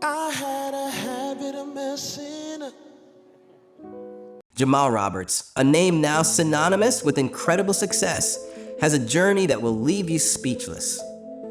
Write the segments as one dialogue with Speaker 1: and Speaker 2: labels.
Speaker 1: I had a habit of messing up.
Speaker 2: Jamal Roberts, a name now synonymous with incredible success, has a journey that will leave you speechless.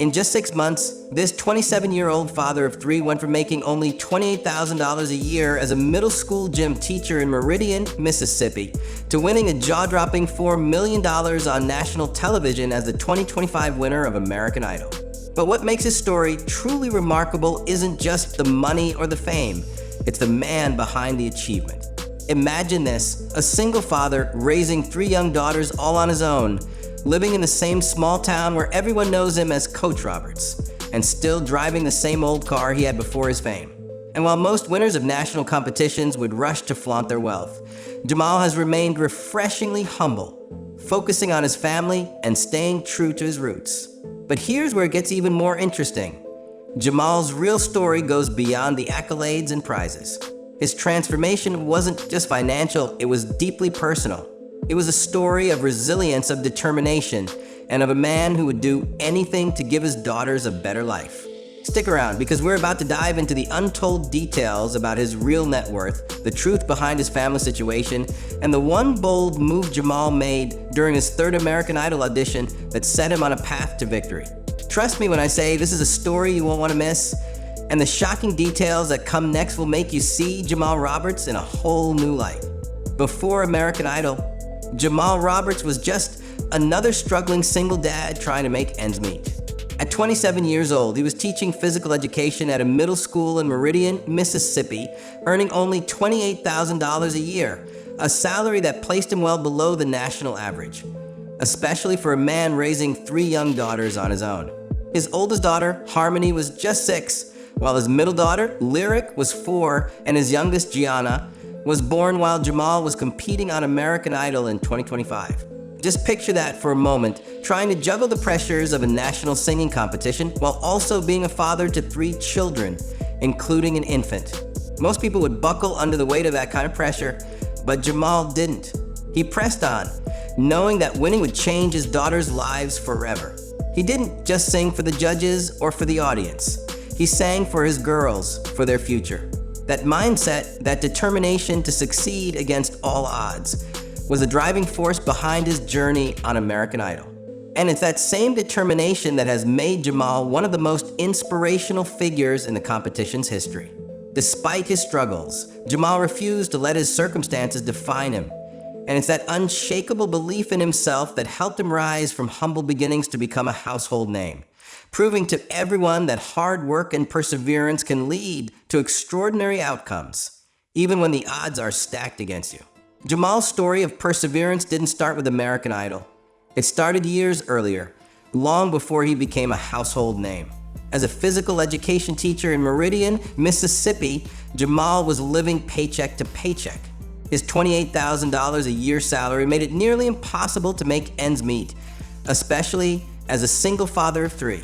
Speaker 2: In just 6 months, this 27-year-old father of three went from making only $28,000 a year as a middle school gym teacher in Meridian, Mississippi, to winning a jaw-dropping $4 million on national television as the 2025 winner of American Idol. But what makes his story truly remarkable isn't just the money or the fame, it's the man behind the achievement. Imagine this, a single father raising three young daughters all on his own, living in the same small town where everyone knows him as Coach Roberts, and still driving the same old car he had before his fame. And while most winners of national competitions would rush to flaunt their wealth, Jamal has remained refreshingly humble, focusing on his family and staying true to his roots. But here's where it gets even more interesting. Jamal's real story goes beyond the accolades and prizes. His transformation wasn't just financial, it was deeply personal. It was a story of resilience, of determination, and of a man who would do anything to give his daughters a better life. Stick around, because we're about to dive into the untold details about his real net worth, the truth behind his family situation, and the one bold move Jamal made during his third American Idol audition that set him on a path to victory. Trust me when I say this is a story you won't want to miss, and the shocking details that come next will make you see Jamal Roberts in a whole new light. Before American Idol, Jamal Roberts was just another struggling single dad trying to make ends meet. At 27 years old, he was teaching physical education at a middle school in Meridian, Mississippi, earning only $28,000 a year, a salary that placed him well below the national average, especially for a man raising three young daughters on his own. His oldest daughter, Harmony, was just 6, while his middle daughter, Lyric, was 4, and his youngest, Gianna, was born while Jamal was competing on American Idol in 2025. Just picture that for a moment, trying to juggle the pressures of a national singing competition while also being a father to 3 children, including an infant. Most people would buckle under the weight of that kind of pressure, but Jamal didn't. He pressed on, knowing that winning would change his daughters' lives forever. He didn't just sing for the judges or for the audience. He sang for his girls, for their future. That mindset, that determination to succeed against all odds, was the driving force behind his journey on American Idol. And it's that same determination that has made Jamal one of the most inspirational figures in the competition's history. Despite his struggles, Jamal refused to let his circumstances define him. And it's that unshakable belief in himself that helped him rise from humble beginnings to become a household name, proving to everyone that hard work and perseverance can lead to extraordinary outcomes, even when the odds are stacked against you. Jamal's story of perseverance didn't start with American Idol. It started years earlier, long before he became a household name. As a physical education teacher in Meridian, Mississippi, Jamal was living paycheck to paycheck. His $28,000 a year salary made it nearly impossible to make ends meet, especially as a single father of 3.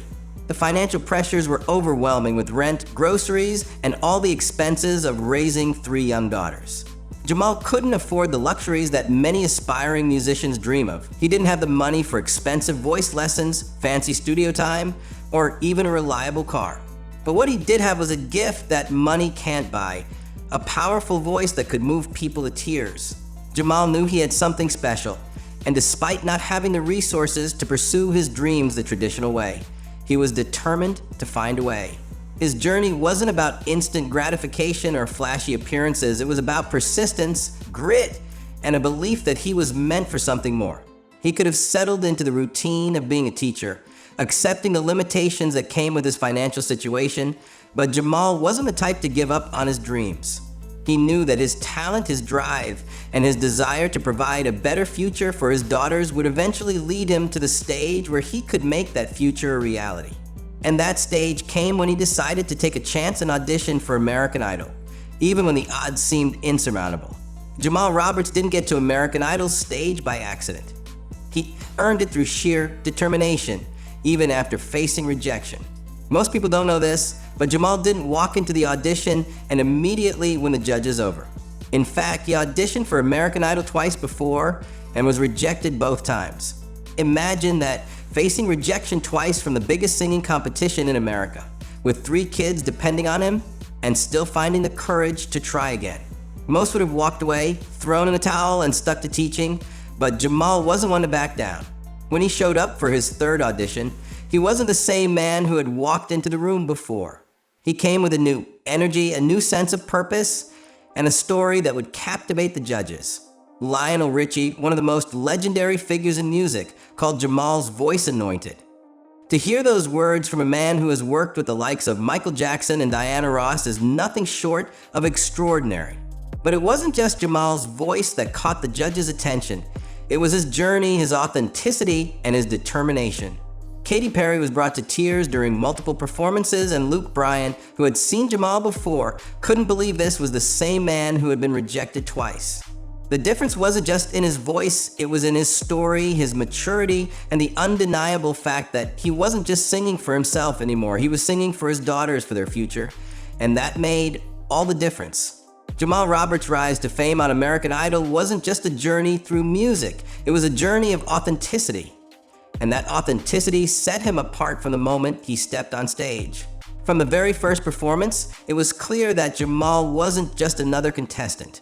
Speaker 2: The financial pressures were overwhelming with rent, groceries, and all the expenses of raising 3 young daughters. Jamal couldn't afford the luxuries that many aspiring musicians dream of. He didn't have the money for expensive voice lessons, fancy studio time, or even a reliable car. But what he did have was a gift that money can't buy, a powerful voice that could move people to tears. Jamal knew he had something special, and despite not having the resources to pursue his dreams the traditional way, he was determined to find a way. His journey wasn't about instant gratification or flashy appearances. It was about persistence, grit, and a belief that he was meant for something more. He could have settled into the routine of being a teacher, accepting the limitations that came with his financial situation, but Jamal wasn't the type to give up on his dreams. He knew that his talent, his drive, and his desire to provide a better future for his daughters would eventually lead him to the stage where he could make that future a reality. And that stage came when he decided to take a chance and audition for American Idol, even when the odds seemed insurmountable. Jamal Roberts didn't get to American Idol's stage by accident. He earned it through sheer determination, even after facing rejection. Most people don't know this, but Jamal didn't walk into the audition and immediately win the judges over. In fact, he auditioned for American Idol twice before and was rejected both times. Imagine that, facing rejection twice from the biggest singing competition in America, with 3 kids depending on him, and still finding the courage to try again. Most would have walked away, thrown in the towel, and stuck to teaching, but Jamal wasn't one to back down. When he showed up for his third audition, he wasn't the same man who had walked into the room before. He came with a new energy, a new sense of purpose, and a story that would captivate the judges. Lionel Richie, one of the most legendary figures in music, called Jamal's voice anointed. To hear those words from a man who has worked with the likes of Michael Jackson and Diana Ross is nothing short of extraordinary. But it wasn't just Jamal's voice that caught the judges' attention. It was his journey, his authenticity, and his determination. Katy Perry was brought to tears during multiple performances, and Luke Bryan, who had seen Jamal before, couldn't believe this was the same man who had been rejected twice. The difference wasn't just in his voice, it was in his story, his maturity, and the undeniable fact that he wasn't just singing for himself anymore, he was singing for his daughters for their future. And that made all the difference. Jamal Roberts' rise to fame on American Idol wasn't just a journey through music, it was a journey of authenticity. And that authenticity set him apart from the moment he stepped on stage. From the very first performance, it was clear that Jamal wasn't just another contestant.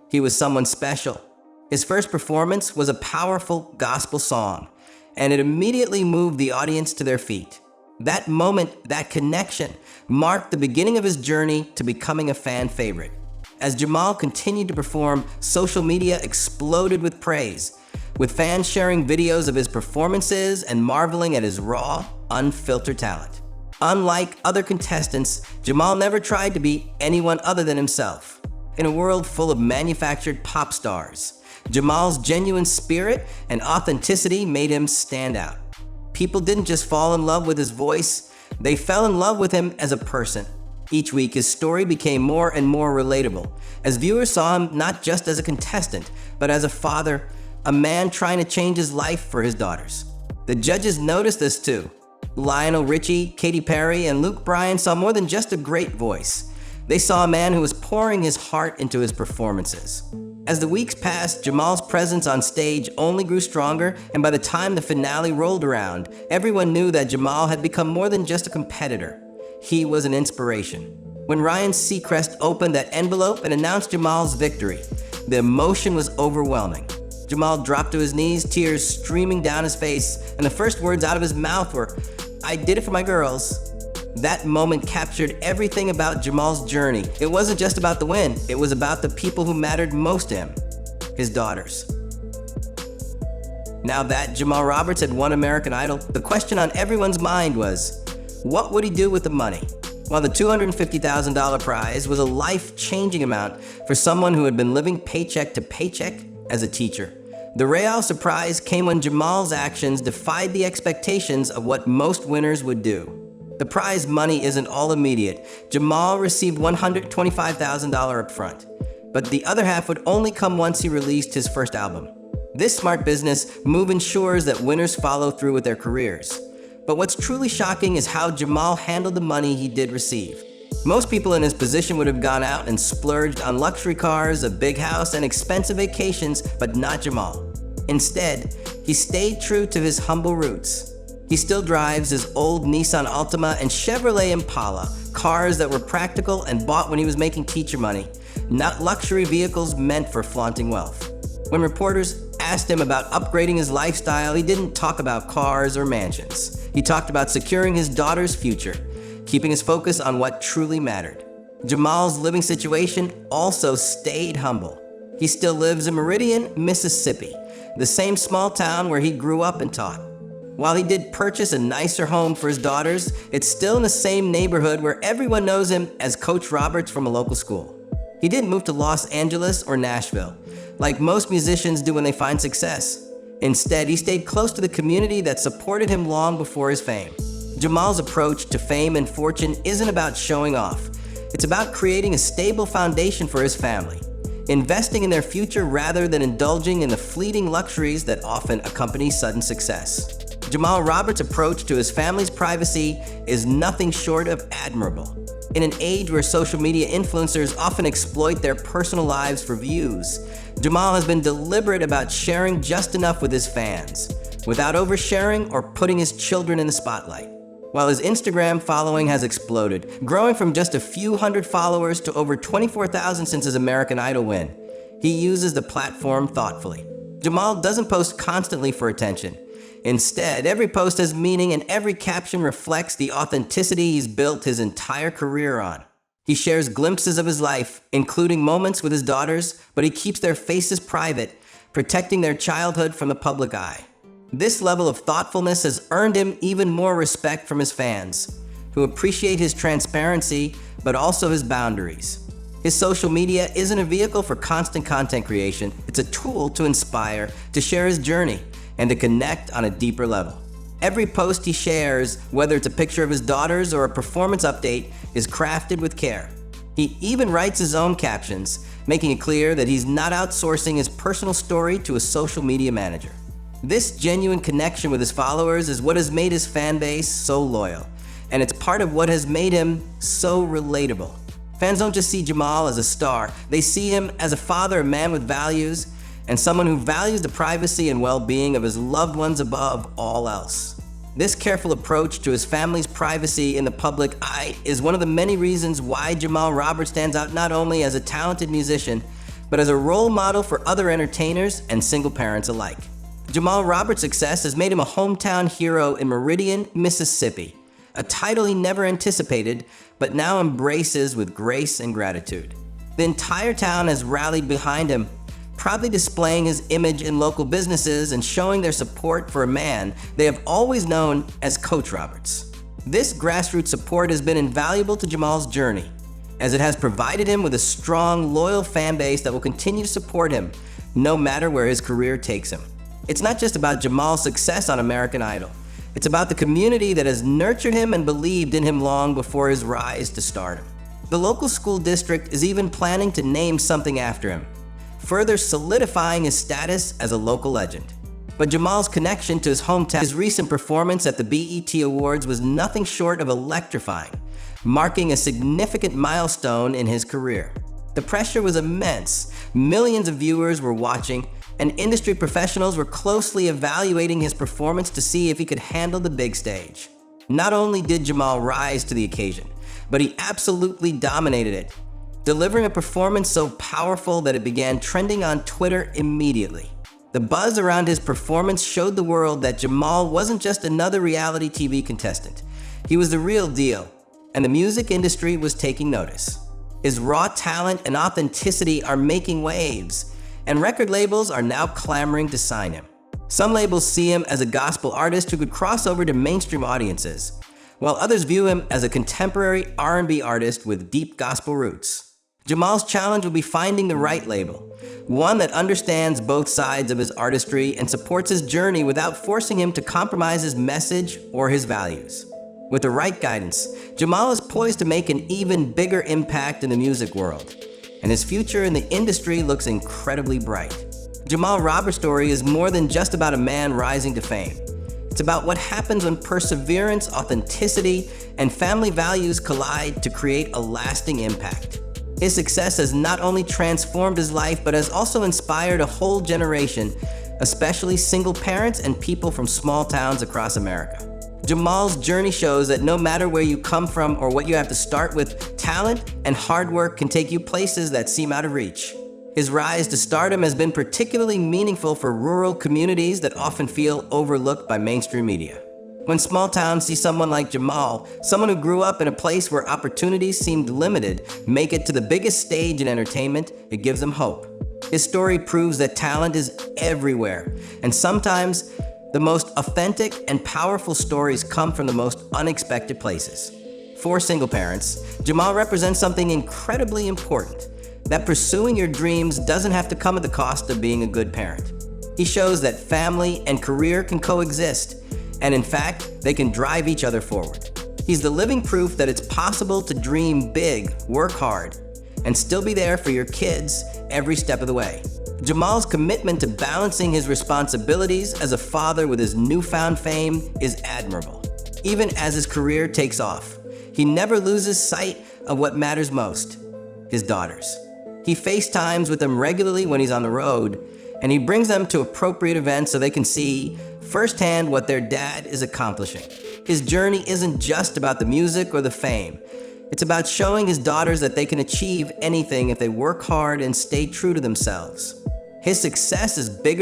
Speaker 2: He was someone special. His first performance was a powerful gospel song, and it immediately moved the audience to their feet. That moment, that connection, marked the beginning of his journey to becoming a fan favorite. As Jamal continued to perform, social media exploded with praise, with fans sharing videos of his performances and marveling at his raw, unfiltered talent. Unlike other contestants, Jamal never tried to be anyone other than himself. In a world full of manufactured pop stars, Jamal's genuine spirit and authenticity made him stand out. People didn't just fall in love with his voice, they fell in love with him as a person. Each week, his story became more and more relatable, as viewers saw him not just as a contestant, but as a father, a man trying to change his life for his daughters. The judges noticed this too. Lionel Richie, Katy Perry, and Luke Bryan saw more than just a great voice. They saw a man who was pouring his heart into his performances. As the weeks passed, Jamal's presence on stage only grew stronger, and by the time the finale rolled around, everyone knew that Jamal had become more than just a competitor. He was an inspiration. When Ryan Seacrest opened that envelope and announced Jamal's victory, the emotion was overwhelming. Jamal dropped to his knees, tears streaming down his face, and the first words out of his mouth were, "I did it for my girls." That moment captured everything about Jamal's journey. It wasn't just about the win, it was about the people who mattered most to him, his daughters. Now that Jamal Roberts had won American Idol, the question on everyone's mind was, what would he do with the money? While the $250,000 prize was a life-changing amount for someone who had been living paycheck to paycheck as a teacher, the real surprise came when Jamal's actions defied the expectations of what most winners would do. The prize money isn't all immediate. Jamal received $125,000 up front, but the other half would only come once he released his first album. This smart business move ensures that winners follow through with their careers. But what's truly shocking is how Jamal handled the money he did receive. Most people in his position would have gone out and splurged on luxury cars, a big house, and expensive vacations, but not Jamal. Instead, he stayed true to his humble roots. He still drives his old Nissan Altima and Chevrolet Impala, cars that were practical and bought when he was making teacher money, not luxury vehicles meant for flaunting wealth. When reporters asked him about upgrading his lifestyle, he didn't talk about cars or mansions. He talked about securing his daughter's future, keeping his focus on what truly mattered. Jamal's living situation also stayed humble. He still lives in Meridian, Mississippi, the same small town where he grew up and taught. While he did purchase a nicer home for his daughters, it's still in the same neighborhood where everyone knows him as Coach Roberts from a local school. He didn't move to Los Angeles or Nashville, like most musicians do when they find success. Instead, he stayed close to the community that supported him long before his fame. Jamal's approach to fame and fortune isn't about showing off. It's about creating a stable foundation for his family, investing in their future rather than indulging in the fleeting luxuries that often accompany sudden success. Jamal Roberts' approach to his family's privacy is nothing short of admirable. In an age where social media influencers often exploit their personal lives for views, Jamal has been deliberate about sharing just enough with his fans, without oversharing or putting his children in the spotlight. while his Instagram following has exploded, growing from just a few hundred followers to over 24,000 since his American Idol win. He uses the platform thoughtfully. Jamal doesn't post constantly for attention. Instead, every post has meaning and every caption reflects the authenticity he's built his entire career on. He shares glimpses of his life, including moments with his daughters, but he keeps their faces private, protecting their childhood from the public eye. This level of thoughtfulness has earned him even more respect from his fans, who appreciate his transparency, but also his boundaries. His social media isn't a vehicle for constant content creation, it's a tool to inspire, to share his journey, and to connect on a deeper level. Every post he shares, whether it's a picture of his daughters or a performance update, is crafted with care. He even writes his own captions, making it clear that he's not outsourcing his personal story to a social media manager. This genuine connection with his followers is what has made his fan base so loyal, and it's part of what has made him so relatable. Fans don't just see Jamal as a star, they see him as a father, a man with values, and someone who values the privacy and well-being of his loved ones above all else. This careful approach to his family's privacy in the public eye is one of the many reasons why Jamal Roberts stands out not only as a talented musician, but as a role model for other entertainers and single parents alike. Jamal Roberts' success has made him a hometown hero in Meridian, Mississippi, a title he never anticipated, but now embraces with grace and gratitude. The entire town has rallied behind him, proudly displaying his image in local businesses and showing their support for a man they have always known as Coach Roberts. This grassroots support has been invaluable to Jamal's journey, as it has provided him with a strong, loyal fan base that will continue to support him, no matter where his career takes him. It's not just about Jamal's success on American Idol. It's about the community that has nurtured him and believed in him long before his rise to stardom. The local school district is even planning to name something after him, further solidifying his status as a local legend. But Jamal's connection to his hometown, his recent performance at the BET Awards was nothing short of electrifying, marking a significant milestone in his career. The pressure was immense. Millions of viewers were watching, and industry professionals were closely evaluating his performance to see if he could handle the big stage. Not only did Jamal rise to the occasion, but he absolutely dominated it, delivering a performance so powerful that it began trending on Twitter immediately. The buzz around his performance showed the world that Jamal wasn't just another reality TV contestant. He was the real deal, and the music industry was taking notice. His raw talent and authenticity are making waves, and record labels are now clamoring to sign him. Some labels see him as a gospel artist who could cross over to mainstream audiences, while others view him as a contemporary R&B artist with deep gospel roots. Jamal's challenge will be finding the right label, one that understands both sides of his artistry and supports his journey without forcing him to compromise his message or his values. With the right guidance, Jamal is poised to make an even bigger impact in the music world, and his future in the industry looks incredibly bright. Jamal Roberts' story is more than just about a man rising to fame. It's about what happens when perseverance, authenticity, and family values collide to create a lasting impact. His success has not only transformed his life, but has also inspired a whole generation, especially single parents and people from small towns across America. Jamal's journey shows that no matter where you come from or what you have to start with, talent and hard work can take you places that seem out of reach. His rise to stardom has been particularly meaningful for rural communities that often feel overlooked by mainstream media. When small towns see someone like Jamal, someone who grew up in a place where opportunities seemed limited, make it to the biggest stage in entertainment, it gives them hope. His story proves that talent is everywhere, and sometimes the most authentic and powerful stories come from the most unexpected places. For single parents, Jamal represents something incredibly important, that pursuing your dreams doesn't have to come at the cost of being a good parent. He shows that family and career can coexist, and in fact, they can drive each other forward. He's the living proof that it's possible to dream big, work hard, and still be there for your kids every step of the way. Jamal's commitment to balancing his responsibilities as a father with his newfound fame is admirable. Even as his career takes off, he never loses sight of what matters most: his daughters. He FaceTimes with them regularly when he's on the road, and he brings them to appropriate events so they can see firsthand what their dad is accomplishing. His journey isn't just about the music or the fame. It's about showing his daughters that they can achieve anything if they work hard and stay true to themselves. His success is bigger